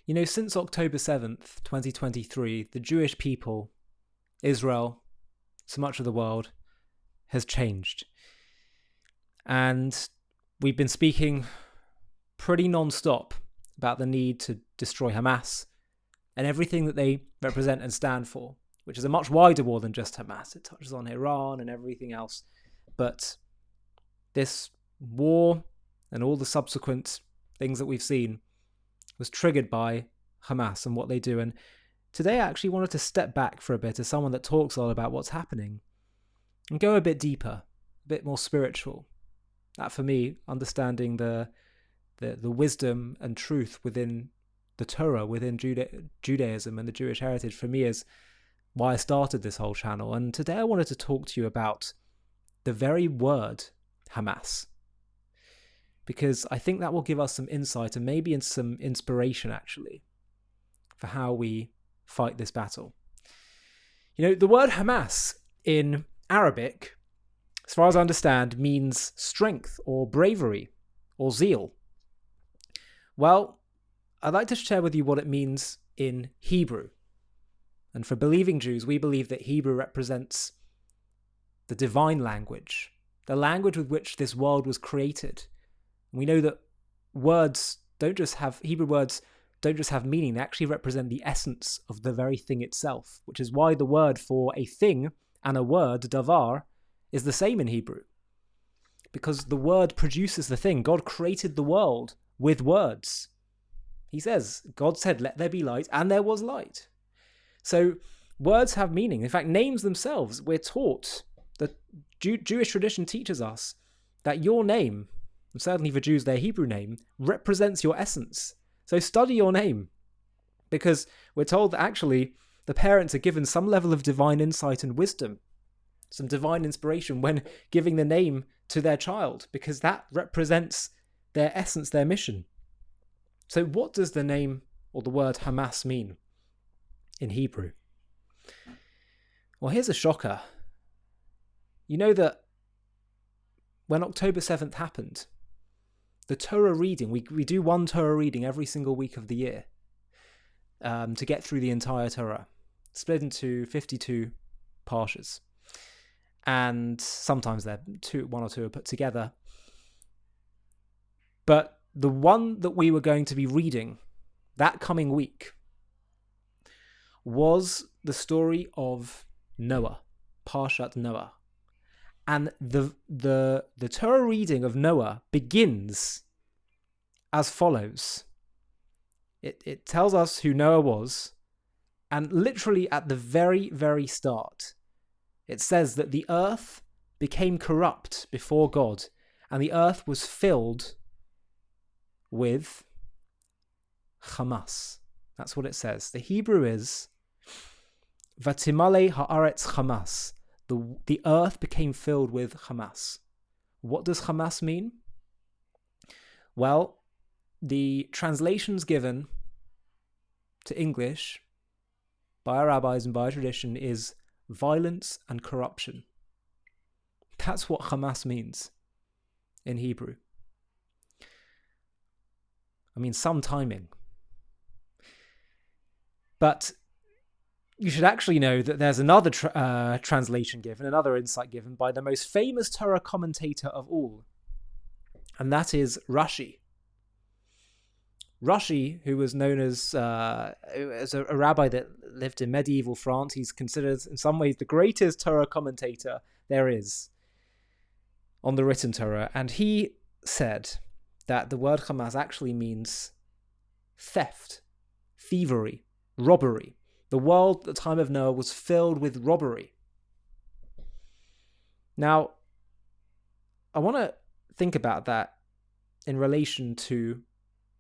Since October 7th, 2023, the Jewish people, Israel, so much of the world, has changed. And we've been speaking pretty non-stop about the need to destroy Hamas and everything that they represent and stand for, which is a much wider war than just Hamas. It touches on Iran and everything else. But this war and all the subsequent things that we've seen was triggered by Hamas and what they do. And today I actually wanted to step back for a bit as someone that talks a lot about what's happening and go a bit deeper, a bit more spiritual. That, for me, understanding the wisdom and truth within the Torah, within Judaism and the Jewish heritage, for me, is why I started this whole channel. And today I wanted to talk to you about the very word Hamas, because I think that will give us some insight and maybe some inspiration, actually, for how we fight this battle. The word Hamas in Arabic, as far as I understand, means strength or bravery or zeal. Well, I'd like to share with you what it means in Hebrew. And for believing Jews, we believe that Hebrew represents the divine language, the language with which this world was created. We know that Hebrew words don't just have meaning, they actually represent the essence of the very thing itself, which is why the word for a thing and a word, davar, is the same in Hebrew. Because the word produces the thing. God created the world with words. He says, God said, let there be light, and there was light. So words have meaning. In fact, names themselves, we're taught, the Jewish tradition teaches us that your name, and certainly for Jews their Hebrew name, represents your essence. So study your name, because we're told that actually the parents are given some level of divine insight and wisdom, some divine inspiration when giving the name to their child, because that represents their essence, their mission. So what does the name or the word Hamas mean in Hebrew? Well, here's a shocker. You know that when October 7th happened, the Torah reading, we do one Torah reading every single week of the year to get through the entire Torah, split into 52 parshas. And sometimes one or two are put together. But the one that we were going to be reading that coming week was the story of Noah, Parshat Noah. And the Torah reading of Noah begins as follows. It tells us who Noah was, and literally at the very, very start, it says that the earth became corrupt before God, and the earth was filled with Hamas. That's what it says. The Hebrew is Vatimale haaretz Hamas. The earth became filled with Hamas. What does Hamas mean? Well, the translations given to English by our rabbis and by our tradition is violence and corruption. That's what Hamas means in Hebrew. I mean, some timing. But you should actually know that there's another translation given, another insight given by the most famous Torah commentator of all, and that is Rashi. Rashi, who was known as a rabbi that lived in medieval France, he's considered in some ways the greatest Torah commentator there is on the written Torah, and he said that the word Hamas actually means theft, thievery, robbery. The world at the time of Noah was filled with robbery. Now, I want to think about that in relation to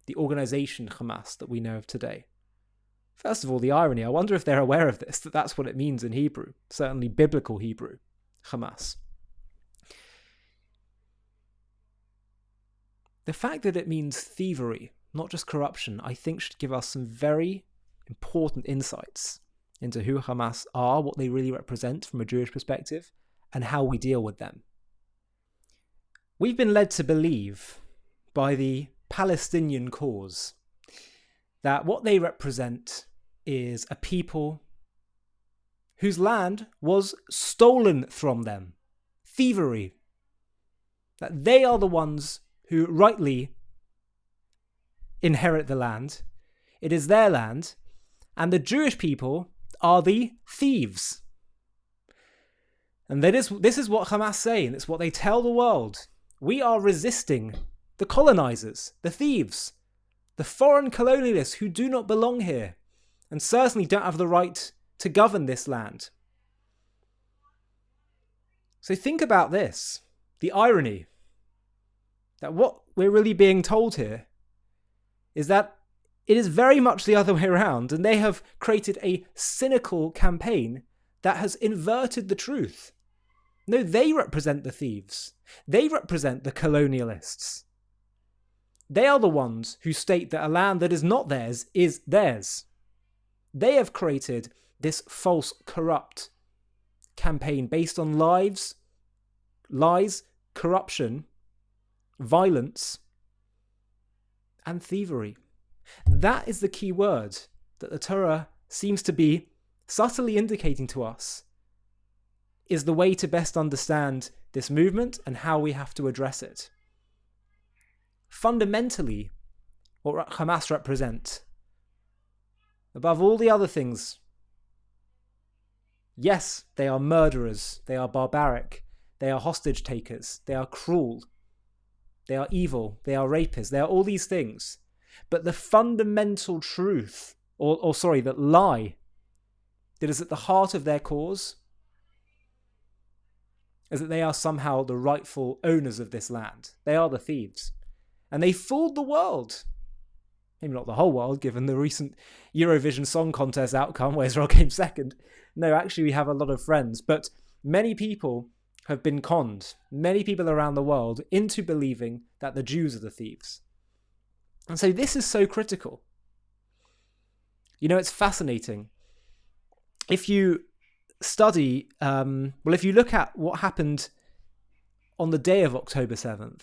the organization Hamas that we know of today. First of all, the irony, I wonder if they're aware of this, that that's what it means in Hebrew, certainly biblical Hebrew, Hamas. The fact that it means thievery, not just corruption, I think should give us some very important insights into who Hamas are, what they really represent from a Jewish perspective, and how we deal with them. We've been led to believe by the Palestinian cause that what they represent is a people whose land was stolen from them. Thievery. That they are the ones who rightly inherit the land. It is their land. And the Jewish people are the thieves. And this is what Hamas say, and it's what they tell the world. We are resisting the colonizers, the thieves, the foreign colonialists who do not belong here and certainly don't have the right to govern this land. So think about this, the irony that what we're really being told here is that it is very much the other way around, and they have created a cynical campaign that has inverted the truth. No, they represent the thieves. They represent the colonialists. They are the ones who state that a land that is not theirs is theirs. They have created this false, corrupt campaign based on lies, corruption, violence, and thievery. That is the key word that the Torah seems to be subtly indicating to us is the way to best understand this movement and how we have to address it. Fundamentally, what Hamas represent, above all the other things, yes, they are murderers, they are barbaric, they are hostage takers, they are cruel, they are evil, they are rapists, they are all these things. But the fundamental truth, that lie, that is at the heart of their cause, is that they are somehow the rightful owners of this land. They are the thieves. And they fooled the world. Maybe not the whole world, given the recent Eurovision Song Contest outcome where Israel came second. No, actually we have a lot of friends. But many people have been conned, many people around the world, into believing that the Jews are the thieves. And so this is so critical. You know, it's fascinating. If you study, if you look at what happened on the day of October 7th.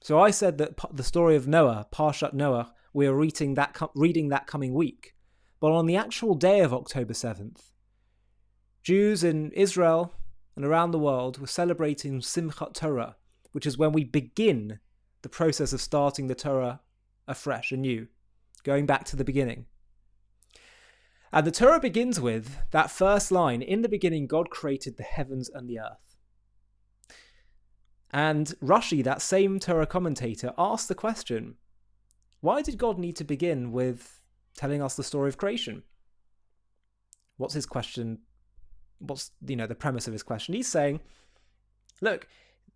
So I said that the story of Noah, Parshat Noah, we are reading that coming week. But on the actual day of October 7th, Jews in Israel and around the world were celebrating Simchat Torah, which is when we begin the process of starting the Torah afresh, anew, going back to the beginning. And the Torah begins with that first line, in the beginning God created the heavens and the earth. And Rashi, that same Torah commentator, asked the question, why did God need to begin with telling us the story of creation? What's his question? What's, the premise of his question? He's saying, look,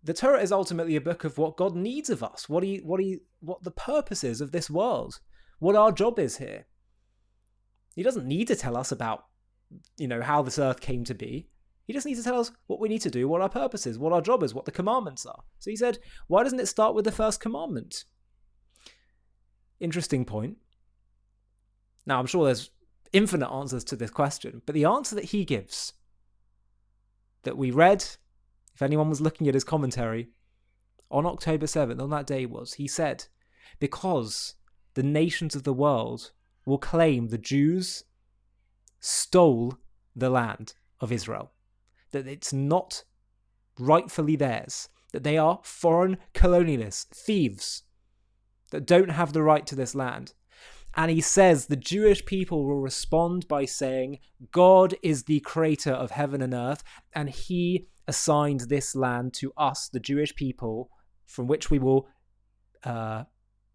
the Torah is ultimately a book of what God needs of us, what the purpose is of this world, what our job is here. He doesn't need to tell us about, how this earth came to be. He just needs to tell us what we need to do, what our purpose is, what our job is, what the commandments are. So he said, why doesn't it start with the first commandment? Interesting point. Now, I'm sure there's infinite answers to this question, but the answer that he gives, that we read, if anyone was looking at his commentary, on October 7th, on that day was, he said, because the nations of the world will claim the Jews stole the land of Israel, that it's not rightfully theirs, that they are foreign colonialists, thieves, that don't have the right to this land. And he says the Jewish people will respond by saying, God is the creator of heaven and earth, and he assigned this land to us, the Jewish people, from which we will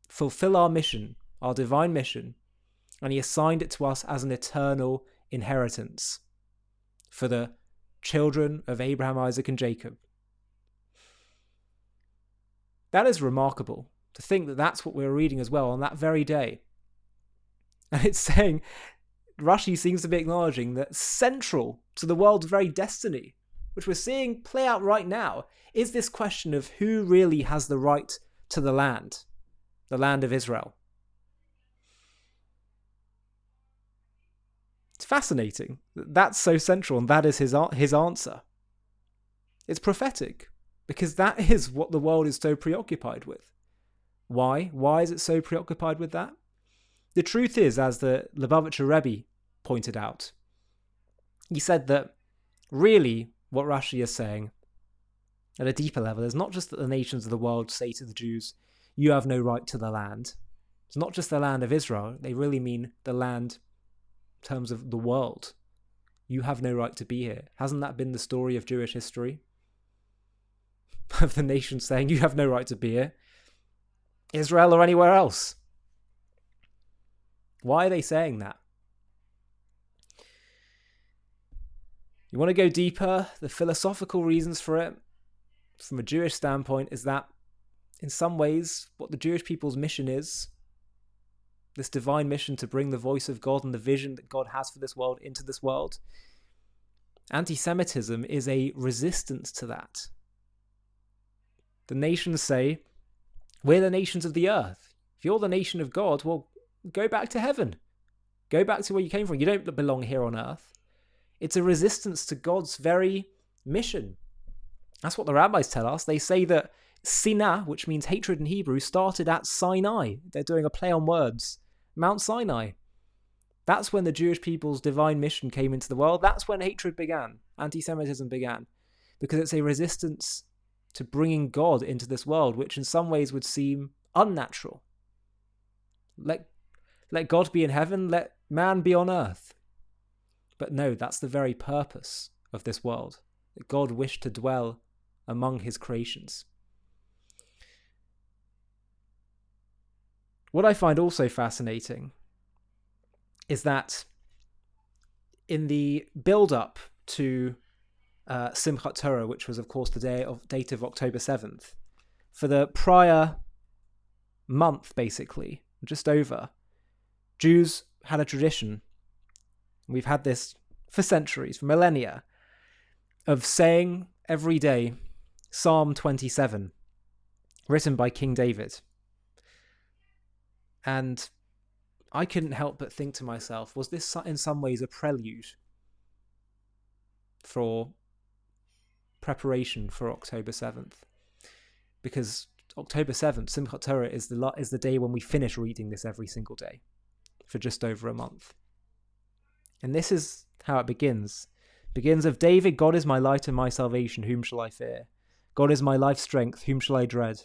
fulfill our mission, our divine mission. And he assigned it to us as an eternal inheritance for the children of Abraham, Isaac, and Jacob. That is remarkable, to think that that's what we're reading as well on that very day. And it's saying, Rashi seems to be acknowledging that central to the world's very destiny, which we're seeing play out right now, is this question of who really has the right to the land of Israel. It's fascinating. That's so central, and that is his answer. It's prophetic, because that is what the world is so preoccupied with. Why? Why is it so preoccupied with that? The truth is, as the Lubavitcher Rebbe pointed out, he said that really what Rashi is saying at a deeper level is not just that the nations of the world say to the Jews, you have no right to the land. It's not just the land of Israel. They really mean the land in terms of the world. You have no right to be here. Hasn't that been the story of Jewish history? Of the nation saying, you have no right to be here. Israel or anywhere else. Why are they saying that? You want to go deeper? The philosophical reasons for it, from a Jewish standpoint, is that in some ways, what the Jewish people's mission is, this divine mission to bring the voice of God and the vision that God has for this world into this world, anti-Semitism is a resistance to that. The nations say, we're the nations of the earth. If you're the nation of God, well, go back to heaven. Go back to where you came from. You don't belong here on earth. It's a resistance to God's very mission. That's what the rabbis tell us. They say that Sinah, which means hatred in Hebrew, started at Sinai. They're doing a play on words. Mount Sinai. That's when the Jewish people's divine mission came into the world. That's when hatred began. Anti-Semitism began. Because it's a resistance to bringing God into this world, which in some ways would seem unnatural. Let God be in heaven, let man be on earth. But no, that's the very purpose of this world, that God wished to dwell among his creations. What I find also fascinating is that in the build-up to Simchat Torah, which was, of course, the date of October 7th, for the prior month, basically, just over, Jews had a tradition. We've had this for centuries, for millennia, of saying every day Psalm 27, written by King David. And I couldn't help but think to myself, was this in some ways a prelude for preparation for October 7th? Because October 7th, Simchat Torah, is the day when we finish reading this every single day for just over a month. And this is how it begins. It begins of David, God is my light and my salvation, whom shall I fear? God is my life's strength, whom shall I dread?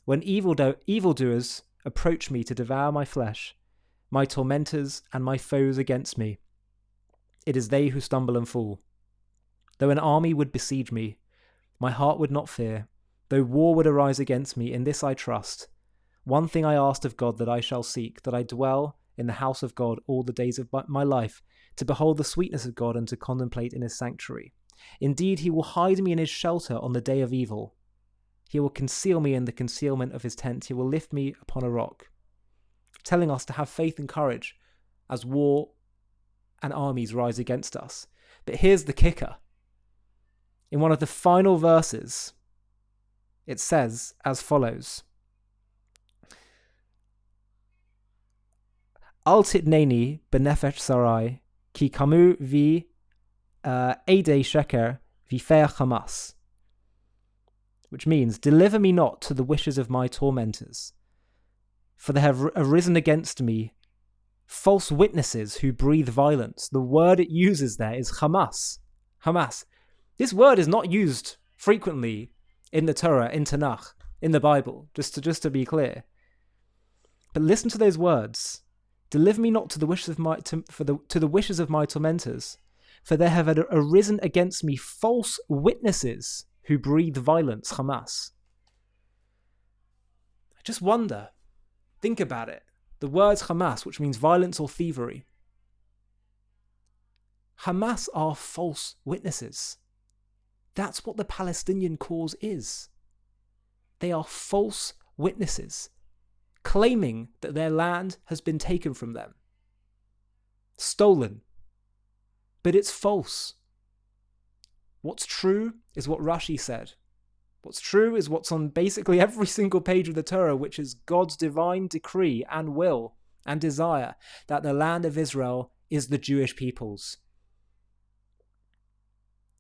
When evildoers approach me to devour my flesh, my tormentors and my foes against me, it is they who stumble and fall. Though an army would besiege me, my heart would not fear. Though war would arise against me, in this I trust. One thing I asked of God that I shall seek, that I dwell in the house of God all the days of my life, to behold the sweetness of God and to contemplate in his sanctuary. Indeed, he will hide me in his shelter on the day of evil. He will conceal me in the concealment of his tent. He will lift me upon a rock. Telling us to have faith and courage as war and armies rise against us. But here's the kicker. In one of the final verses, it says as follows. Al titneni benefesh sarai, ki kamu vi ede sheker vi fe'er Hamas. Which means, deliver me not to the wishes of my tormentors, for they have arisen against me false witnesses who breathe violence. The word it uses there is Hamas. Hamas. This word is not used frequently in the Torah, in Tanakh, in the Bible, just to be clear. But listen to those words. Deliver me not to the wishes of the wishes of my tormentors, for there have arisen against me false witnesses who breathe violence, Hamas. I just wonder, think about it. The words Hamas, which means violence or thievery. Hamas are false witnesses. That's what the Palestinian cause is. They are false witnesses, claiming that their land has been taken from them. Stolen. But it's false. What's true is what Rashi said. What's true is what's on basically every single page of the Torah, which is God's divine decree and will and desire that the land of Israel is the Jewish people's.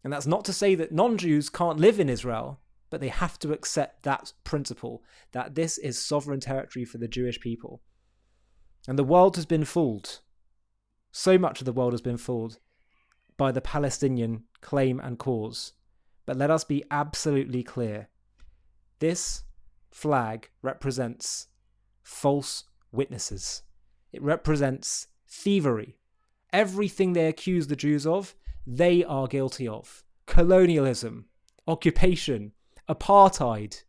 And that's not to say that non-Jews can't live in Israel, but they have to accept that principle, that this is sovereign territory for the Jewish people. And the world has been fooled. So much of the world has been fooled by the Palestinian claim and cause. But let us be absolutely clear. This flag represents false witnesses. It represents thievery. Everything they accuse the Jews of, they are guilty of. Colonialism, occupation, apartheid.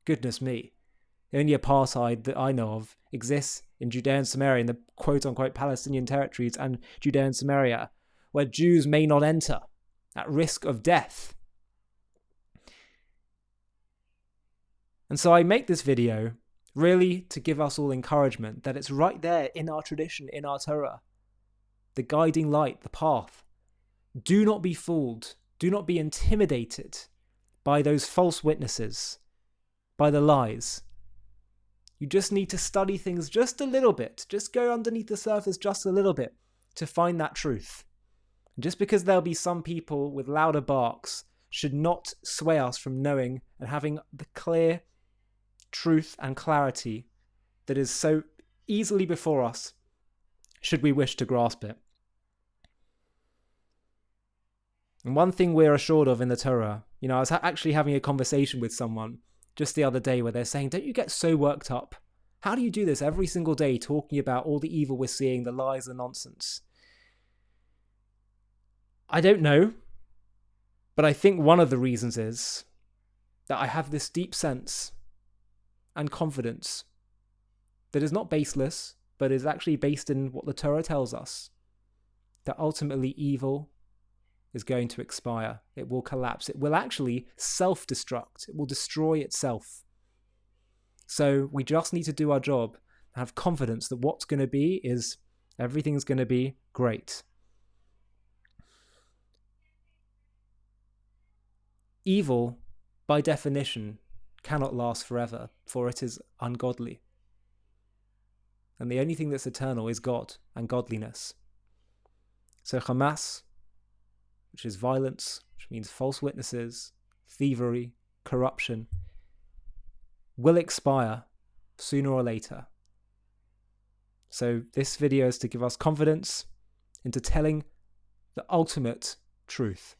Goodness me. The only apartheid that I know of exists in Judea and Samaria, in the quote-unquote Palestinian territories and Judea and Samaria, where Jews may not enter at risk of death. And so I make this video really to give us all encouragement that it's right there in our tradition, in our Torah. The guiding light, the path. Do not be fooled. Do not be intimidated by those false witnesses, by the lies. You just need to study things just a little bit. Just go underneath the surface just a little bit to find that truth. And just because there'll be some people with louder barks should not sway us from knowing and having the clear truth and clarity that is so easily before us, should we wish to grasp it. And one thing we're assured of in the Torah, I was actually having a conversation with someone just the other day where they're saying, don't you get so worked up? How do you do this every single day, talking about all the evil we're seeing, the lies, the nonsense? I don't know, but I think one of the reasons is that I have this deep sense and confidence that is not baseless, but is actually based in what the Torah tells us, that ultimately evil is going to expire. It will collapse. It will actually self-destruct. It will destroy itself. So we just need to do our job and have confidence that what's going to be is everything's going to be great. Evil, by definition, cannot last forever, for it is ungodly. And the only thing that's eternal is God and godliness. So Hamas, which is violence, which means false witnesses, thievery, corruption, will expire sooner or later. So this video is to give us confidence into telling the ultimate truth,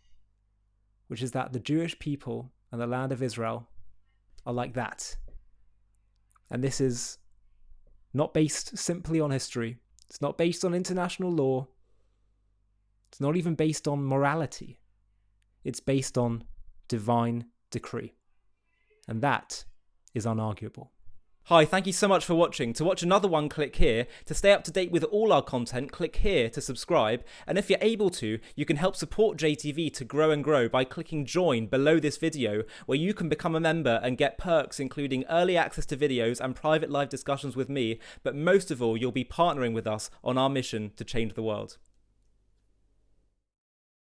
which is that the Jewish people and the land of Israel are like that. And this is not based simply on history. It's not based on international law. It's not even based on morality. It's based on divine decree. And that is unarguable. Hi, thank you so much for watching. To watch another one, click here. To stay up to date with all our content, click here to subscribe. And if you're able to, you can help support JTV to grow and grow by clicking join below this video, where you can become a member and get perks including early access to videos and private live discussions with me. But most of all, you'll be partnering with us on our mission to change the world.